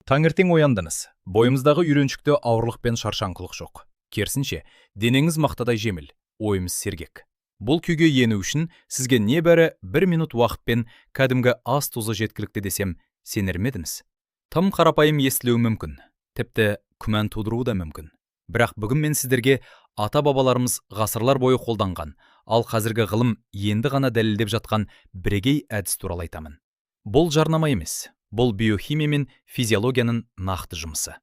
Таңертең ояндыңыз. Бойымыздағы үйреншікті ауырлық пен шаршаңқылық жоқ. Керісінше, денеңіз мақтадай жеңіл, ойымыз сергек. Бұл күйге ену үшін сізге небәрі 1 минут уақыт пен кәдімгі ас тұзы жеткілікті десем, сенер ме едіңіз? Тым қарапайым естілуі мүмкін, тіпті күмән тудыруы да мүмкін. Бірақ бүгін мен сіздерге ата-бабаларымыз ғасырлар бойы қолданған, ал қазіргі ғылым енді ғана дәлелдеп жатқан бірегей әдіс туралы айтамын. Бұл жарнама емес. Бұл биохимия мен физиологияның нақты жұмысы.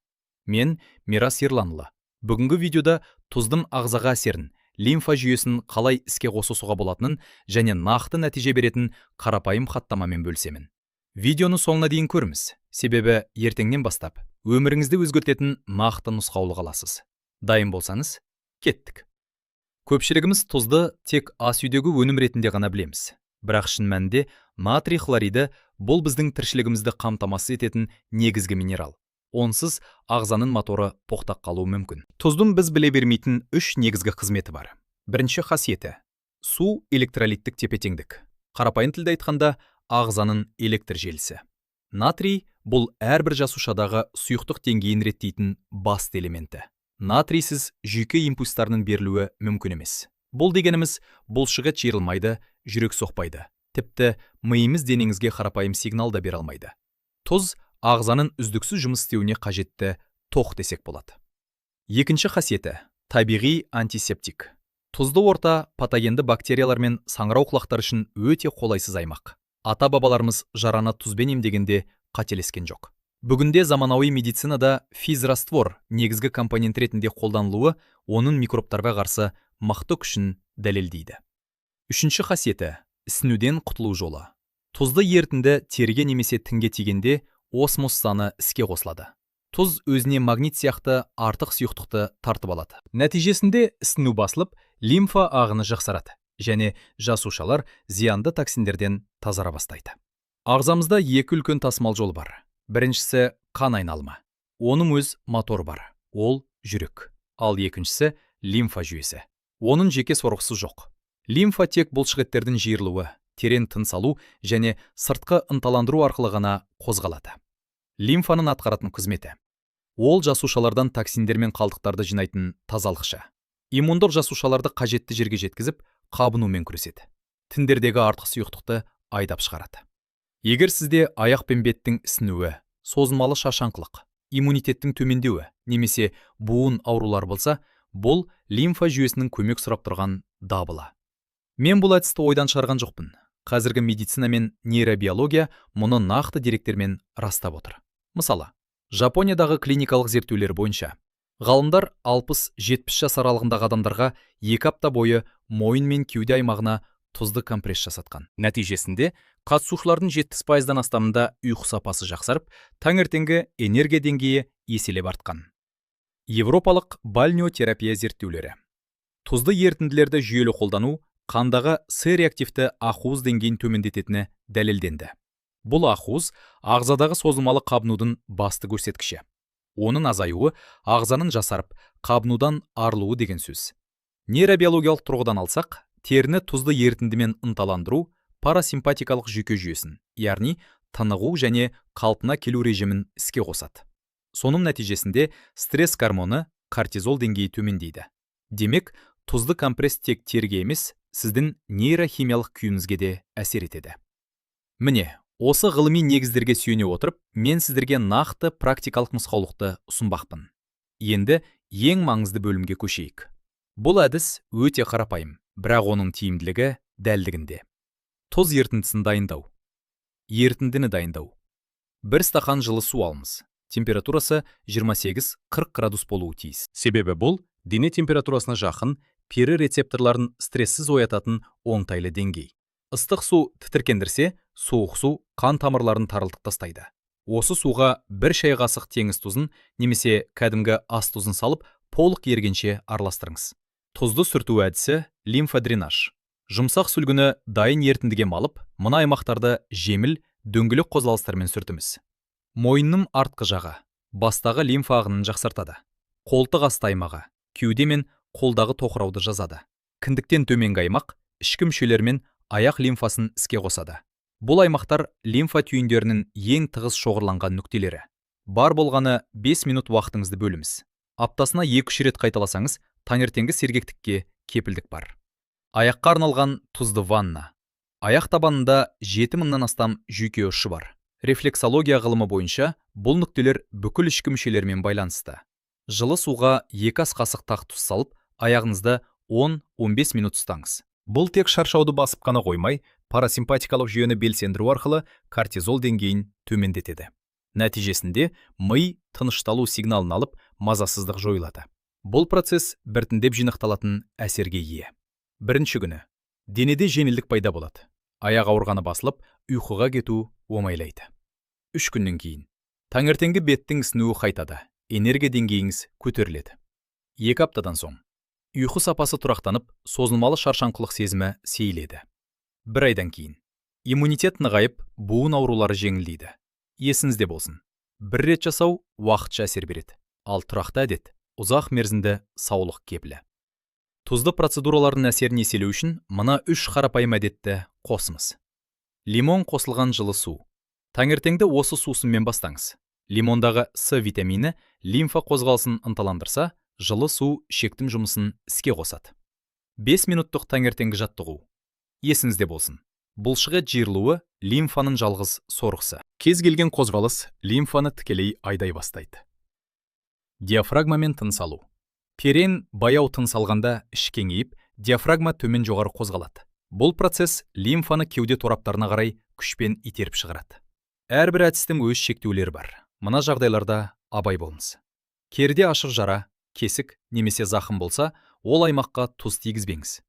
Мен Мирас Ерланұлы. Бүгінгі видеода тұздың ағзаға әсерін, лимфа жүйесін қалай іске қосуға болатынын және нақты нәтиже беретін қарапайым хаттамамен бөлісемін. Видеоны соңына дейін көріңіз, себебі ертеңнен бастап өміріңізді өзгертетін нақты нұсқаулық аласыз. Дайын болсаңыз, кеттік. Көпшілігіміз тұзды тек ас үйдегі өнім ретінде ғана білеміз. Бірақ шын мәнінде натрий хлориді бұл біздің тіршілігімізді қамтамасыз ететін негізгі минерал. Онсыз ағзаның моторы тоқтап қалуы мүмкін. Тұздың біз біле бермейтін 3 негізгі қызметі бар. Бірінші қасиеті – су электролиттік тепе-теңдік. Қарапайым тілде айтқанда, ағзаның электр желісі. Натрий бұл әрбір жасушадағы сұйықтық деңгейін реттейтін басты элементі. Натрийсіз жүйке импульстарының берілуі мүмкін емес. Бұл дегеніміз бұлшығы жиырылмайды, жүрек соқпайды. Тіпті миымыз денеңізге қарапайым сигнал да бере алмайды. Тұз ағзаның үздіксіз жұмыс істеуіне қажетті тоқ десек болады. Екінші қасиеті – табиғи антисептик. Тұзды орта патогенді бактериялар мен саңырауқұлақтар үшін өте қолайсыз аймақ. Ата-бабаларымыз жараны тұзбен емдегенде қателескен жоқ. Бүгінде заманауи медицинада физраствор негізгі компонент ретінде қолданылуы оның микробтарға қарсы мықты күшін дәлелдейді. Үшінші қасиеті – ісінуден құтылу жолы. Тұзды ерітінді теріге немесе тінге тигенде осмос саны іске қосылады. Тұз өзіне магнит сияқты артық сұйықтықты тартып алады. Нәтижесінде ісіну басылып, лимфа ағыны жақсарады және жасушалар зиянды токсиндерден тазара бастайды. Ағзамызда 2 үлкен тасымал жолы бар. Біріншісі қан айналымы. Оның өз моторы бар. Ол жүрек. Ал екіншісі лимфа жүйесі. Оның жеке сорғысы жоқ. Лимфа тек бұлшықеттердің жиырылуы, терең тыныс алу және сыртқы ынталандыру арқылы ғана қозғалады. Лимфаның атқаратын қызметі. Ол жасушалардан токсиндер мен қалдықтарды жинайтын тазалықшы. Иммундық жасушаларды қажетті жерге жеткізіп, қабынумен күреседі. Тіндердегі артық сұйықтықты айдап шығарады. Егер сізде аяқ пен беттің ісінуі, созылмалы шаршаңқылық, иммунитеттің төмендеуі немесе буын аурулар болса, бұл лимфа жүйесінің көмек сұрап тұрған дабылы. Мен бұл әдісті ойдан шығарған жоқпын. Қазіргі медицина мен нейробиология мұны нақты деректермен растап отыр. Мысалы, Жапониядағы клиникалық зерттеулер бойынша, ғалымдар 60-70 жас аралығындағы адамдарға 2 апта бойы мойын мен кеуде аймағына тұзды компресс жасатқан. Нәтижесінде қатысушылардың 70%-дан астамында ұйқы сапасы жақсарып, таңертеңгі энергия деңгейі еселеп артқан. Европалық бальнеотерапия зерттеулері. Тұзды ерітінділерді жүйелі қолдану қандағы С-реактивті ақуыз деңгейін төмендететіні дәлелденді. Бұл ақуыз ағзадағы созылмалы қабынудың басты көрсеткіші. Оның азаюы ағзаның жасарып, қабынудан арылуы деген сөз. Нейробиологиялық тұрғыдан алсақ, теріні тұзды ерітіндімен ынталандыру парасимпатикалық жүйке жүйесін, яғни тынығу және қалпына келу режимін іске қосады. Соның нәтижесінде стресс гормоны кортизол деңгейі төмендейді. Демек, тұзды компресс тек терге емес, сіздің нейрохимиялық күйіңізге де әсер етеді. Міне, осы ғылыми негіздерге сүйене отырып, мен сіздерге нақты практикалық нұсқаулықты ұсынбақпын. Енді ең маңызды бөлімге көшейік. Бұл әдіс өте қарапайым, бірақ оның тиімділігі дәлдігінде. Тұз ерітіндісін дайындау. Ерітіндіні дайындау. 1 стақан жылы су алыңыз. Температурасы 28-40 градус болуы тиіс. Себебі бұл дене температурасына жақын, пері рецепторларын стрессіз оятатын оңтайлы деңгей. Ыстық су тітіркендірсе, суық су қан тамырларын тарылтып тастайды. Осы суға 1 шай қасық теңіз тұзын немесе кәдімгі ас тұзын салып, толық ергенше араластырыңыз. Тұзды сүрту әдісі лимфодренаж. Жұмсақ сүлгіні дайын ерітіндіге малып, мына аймақтарды жеңіл, дөңгелек қозғалыстармен сүртіміз. Мойынның артқы жағы, бастағы лимфа ағынын жақсартады. Қолтық асты аймағы, кеуде мен қолдағы тоқырауды жазады. Кіндіктен төменгі аймақ, ішкі мүшелер мен аяқ лимфасын іске қосады. Бұл аймақтар лимфа түйіндерінің ең тығыз шоғырланған нүктелері. Бар болғаны 5 минут уақытыңызды бөліңіз. Аптасына 2-3 рет қайталасаңыз, таңертеңгі сергектікке кепілдік бар. Аяққа арналған тұзды ванна. Аяқ табанында 7000-нан астам жүйке ұшы бар. Рефлексология ғылымы бойынша бұл нүктелер бүкіл ішкі мүшелермен байланысты. Жылы суға 2 ас қасық тақ тұз салып, аяғыңызды 10-15 минут ұстаңыз. Бұл тек шаршауды басып қана қоймай, парасимпатикалық жүйені белсендіру арқылы кортизол деңгейін төмендетеді. Нәтижесінде ми тынышталу сигналын алып, мазасыздық жойылады. Бұл процесс біртіндеп жинақталатын әсерге ие. Бірінші күні денеде жеңілдік пайда болады. Аяқ ауырғаны басылып, ұйқыға кету оңайлайды. 3 күннен кейін таңертеңгі беттің ісінуі қайтады, энергия деңгейіңіз көтеріледі. 2 аптадан соң ұйқы сапасы тұрақтанып, созылмалы шаршаңқылық сезімі сейіледі. 1 айдан кейін иммунитет нығайып, буын аурулары жеңілдейді. Есіңізде болсын, 1 рет жасау уақытша әсер береді, ал тұрақты әдет ұзақ мерзімді саулық кепілі. Тұзды процедуралардың әсерін еселеу үшін мына 3 қарапайым әдетті қосыңыз. Лимон қосылған жылы су. Таңертеңді осы сусынмен бастаңыз. Лимондағы С витамині лимфа қозғалысын ынталандырса, жылы су ішектің жұмысын іске қосады. 5 минуттық таңертеңгі жаттығу. Есіңізде болсын, бұлшық ет жиырылуы лимфаның жалғыз сорғысы. Кез келген қозғалыс лимфаны тікелей айдай бастайды. Диафрагмамен тыныс алу. Перен баяу тыныс алғанда іш кеңейіп, диафрагма төмен жоғары қозғалады. Бұл процесс лимфаны кеуде тораптарына қарай күшпен итеріп шығарады. Әрбір әдістің өз шектеулері бар. Мына жағдайларда абай болыңыз. Керде ашық жара, кесік немесе зақым болса, ол аймаққа тұз тигізбеңіз.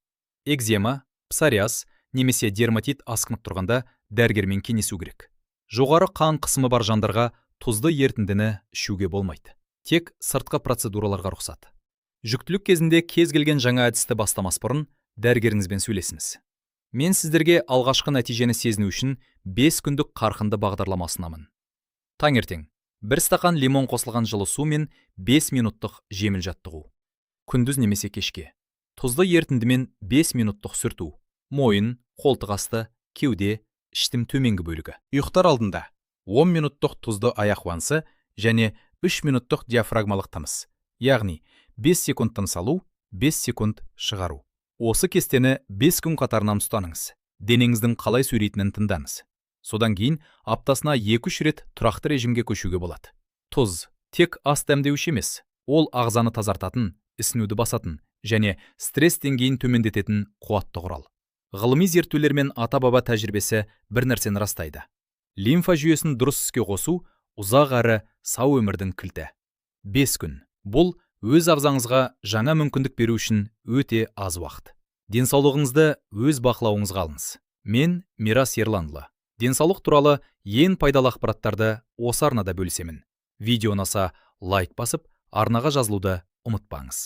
Экзема, псориаз немесе дерматит асқынып тұрғанда дәрігермен кеңесу керек. Жоғары қан қысымы бар жандарға тұзды ерітіндіні ішуге болмайды. Тек сыртқы процедураларға рұқсат. Жүктілік кезінде кез келген жаңа әдісті бастамас бұрын дәрігеріңізбен сөйлесіңіз. Мен сіздерге алғашқы нәтижені сезіну үшін 5 күндік қарқынды бағдарлама ұсынамын. Таңертең 1 стақан лимон қосылған жылы су мен 5 минуттық жеңіл жаттығу. Күндіз немесе кешке тұзды ерітіндімен 5 минуттық сүрту. Мойын, қолтық асты, кеуде, іштің төменгі бөлігі. Ұйықтар алдында 10 минуттық тұзды аяқ вансы және 3 минуттық диафрагмалық тыныс. Яғни 5 секунд тыныс алу, 5 секунд шығару. Осы кестені 5 күн қатарынан ұстаныңыз. Денеңіздің қалай сөйлейтінін тыңдаңыз. Содан кейін аптасына 2-3 рет тұрақты режимге көшуге болады. Тұз тек ас дәмдеуші емес, ол ағзаны тазартатын, ісінуді басатын және стресс деңгейін төмендететін қуатты құрал. Ғылыми зерттеулер мен ата-баба тәжірибесі бір нәрсені растайды. Лимфа жүйесін дұрыс іске қосу ұзақ әрі сау өмірдің кілті. 5 күн. Бұл өз ағзаңызға жаңа мүмкіндік беру үшін өте аз уақыт. Денсаулығыңызды өз бақылауыңызға алыңыз. Мен Мирас Ерланұлы. Денсаулық туралы ең пайдалы ақпараттарды осы арнада бөлісемін. Видео ұнаса лайк басып, арнаға жазылуды ұмытпаңыз.